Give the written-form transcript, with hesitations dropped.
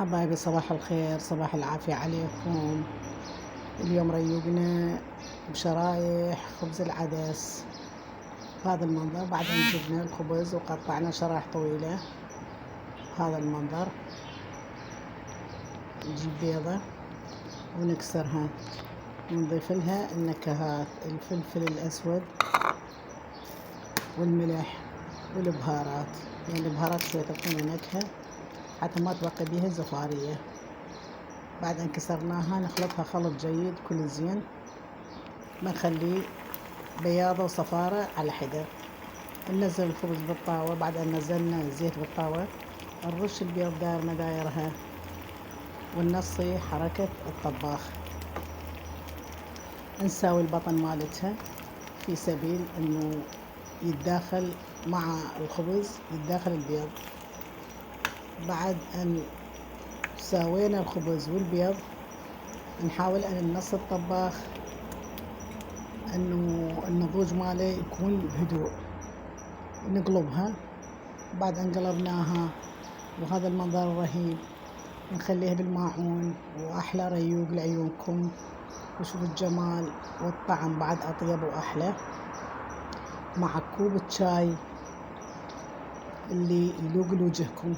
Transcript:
حبايبي صباح الخير، صباح العافية عليكم. اليوم ريوقنا بشرايح خبز العدس بهذا المنظر. بعدين جبنا الخبز وقطعنا شرايح طويلة بهذا المنظر. نجيب بيضة ونكسرها ونضيف لها النكهات، الفلفل الأسود والملح والبهارات، يعني البهارات شوية تعطينا نكهة حتى ما تبقى بيها زفارية. بعد أن كسرناها نخلطها خلط جيد كل زين، ما نخلي بياضة وصفارة على حدة. ننزل الخبز بالطاوة، بعد أن نزلنا الزيت بالطاوة نرش البيض داير مدايرها وننصي حركة الطباخ. نساوي البطن مالتها في سبيل انه يتداخل مع الخبز، يتداخل البيض. بعد أن ساوينا الخبز والبيض نحاول أن ننص الطباخ انه النضوج ماله يكون بهدوء. نقلبها، بعد ان قلبناها وهذا المنظر الرهيب نخليها بالماعون، واحلى ريوق لعيونكم. وشوفوا الجمال والطعم بعد اطيب واحلى، مع كوب الشاي اللي يلوق لوجهكم.